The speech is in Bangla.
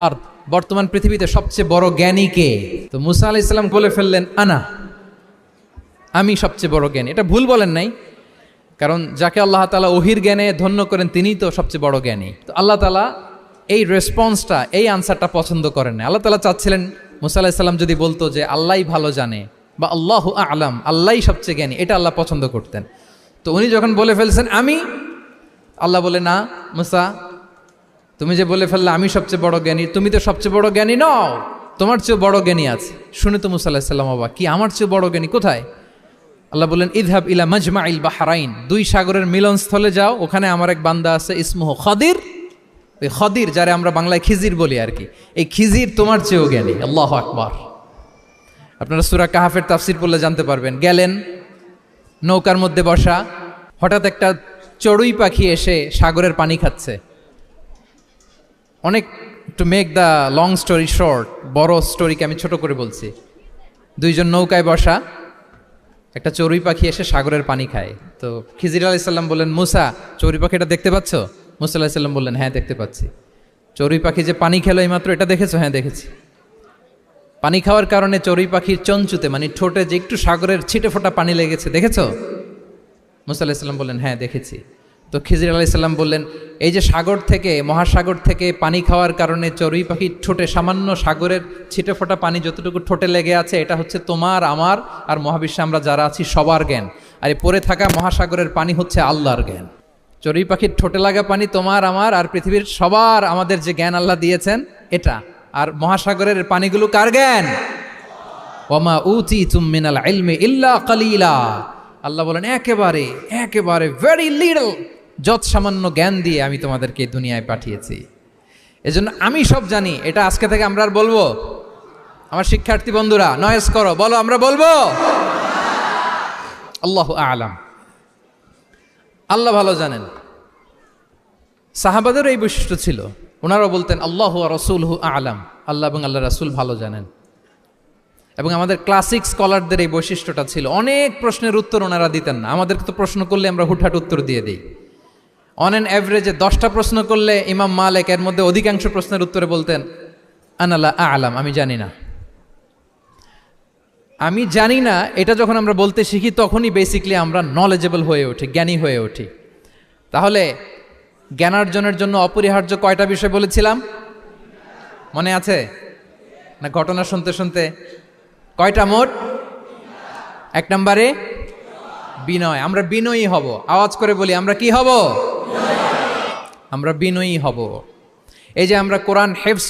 আর বর্তমান পৃথিবীতে সবচেয়ে বড় জ্ঞানী কে? তো মুসা আলাইহিস সালাম বলে ফেললেন, আমি সবচেয়ে বড় জ্ঞানী। এটা ভুল বলেন নাই, কারণ যাকে আল্লাহ তাআলা ওহির জ্ঞানে ধন্য করেন তিনিই তো সবচেয়ে বড় জ্ঞানী। তো আল্লাহ তাআলা এই রেসপন্সটা, এই আনসারটা পছন্দ করেন না। আল্লাহ তাআলা চাচ্ছিলেন মুসা আলাইহিস সালাম যদি বলতো যে আল্লাহই ভালো জানে বা আল্লাহু আ'লাম, আল্লাহই সবচেয়ে জ্ঞানী, এটা আল্লাহ পছন্দ করতেন। তো উনি যখন বলে ফেলছেন আল্লাহ বলে, না মুসা, তুমি যে বলে ফেললে আমি সবচেয়ে বড় জ্ঞানী, তুমি তো সবচেয়ে বড় জ্ঞানী নও, তোমার চেয়েও বড় জ্ঞানী আছে। শুনে তো মুসা আলাইহিস সালাম অবাক, কি আমার চেয়েও বড় জ্ঞানী কোথায়? আল্লাহ বললেন, ইযহাব ইলা মাজমাইল বাহরাইন, দুই সাগরের মিলনস্থলে যাও, ওখানে আমার এক বান্দা আছে ইসমুহু খদির। ওই খদির, যারে আমরা বাংলায় খিজির বলি আর কি, এই খিজির তোমার চেয়েও জ্ঞানী। আল্লাহু আকবার। আপনারা সূরা কাহাফের তাফসীর পড়লে জানতে পারবেন। গেলেন, নৌকার মধ্যে বসা, হঠাৎ একটা চড়ুই পাখি এসে সাগরের পানি খাচ্ছে। অনেক, to make the long story short, বড় স্টোরিকে আমি ছোট করে বলছি। দুইজন নৌকায় বসা, একটা চড়ুই পাখি এসে সাগরের পানি খায়। তো খিজির আলাইহিস সালাম বললেন, মুসা, চড়ুই পাখিটা দেখতে পাচ্ছ? মুসা আলাইহিস সালাম বললেন, হ্যাঁ দেখতে পাচ্ছি। চড়ুই পাখি যে পানি খেলো এইমাত্র, এটা দেখেছো? হ্যাঁ দেখেছি। পানি খাওয়ার কারণে চড়ুই পাখির চঞ্চুতে, মানে ঠোঁটে যে একটু সাগরের ছিটে ফোটা পানি লেগেছে, দেখেছো? মুসা আলাইহিস সালাম বললেন, হ্যাঁ দেখেছি। তো খিজির আলাইহিস সালাম বললেন, এই যে সাগর থেকে, মহাসাগর থেকে পানি খাওয়ার কারণে চড়ুই পাখির ঠোঁটে সামান্য সাগরের ছিটে ফোটা পানি যতটুকু ঠোঁটে লেগে আছে, এটা হচ্ছে তোমার, আমার আর মহাবিশ্বে আমরা যারা আছি সবার জ্ঞান। আর এই পড়ে থাকা মহাসাগরের পানি হচ্ছে আল্লাহর জ্ঞান। চড়ুই পাখির ঠোঁটে লাগা পানি তোমার, আমার আর পৃথিবীর সবার, আমাদের যে জ্ঞান আল্লাহ দিয়েছেন এটা। আর মহাসাগরের পানিগুলো কার জ্ঞান? ওয়ামা উতীতুম মিনাল ইলমি ইল্লা কালিলা। আল্লাহ বলেন, একেবারে একেবারে ভেরি লিটল, যত সামান্য জ্ঞান দিয়ে আমি তোমাদেরকে দুনিয়ায় পাঠিয়েছি। এজন্য আমি সব জানি, এটা আজকে থেকে আমরা আর বলবো? আমার শিক্ষার্থী বন্ধুরা নয়েজ করো, বলো আমরা বলবো আল্লাহু আ'লাম। আল্লাহ ভালো জানেন। সাহাবাদের এই বৈশিষ্ট্য ছিল, ওনারাও বলতেন আল্লাহু ওয়া রাসূলুহু আ'লাম, আল্লাহ এবং আল্লাহ রাসূল ভালো জানেন। এবং আমাদের ক্লাসিক স্কলারদের এই বৈশিষ্ট্যটা ছিল, অনেক প্রশ্নের উত্তর ওনারা দিতেন না। আমাদেরকে তো প্রশ্ন করলে আমরা হুটহাট উত্তর দিয়ে দিই। অন অ্যান অ্যাভারেজে 10টা প্রশ্ন করলে ইমাম মালিক এর মধ্যে অধিকাংশ প্রশ্নের উত্তরে বলতেন আনা লা আ'লাম, আমি জানি না। আমি জানি না, এটা যখন আমরা বলতে শিখি তখনই বেসিক্যালি আমরা নলেজেবল হয়ে উঠি, জ্ঞানী হয়ে উঠি। তাহলে জ্ঞানার্জনের জন্য অপরিহার্য কয়টা বিষয় বলেছিলাম? মনে আছে না? ঘটনা শুনতে শুনতে কয়টা মোট? 1 নম্বরে বিনয়। আমরা বিনয়ী হব। আওয়াজ করে বলি, আমরা কি হব? আমরা বিনয়ী হব। এই যে আমরা কোরআন হেফজ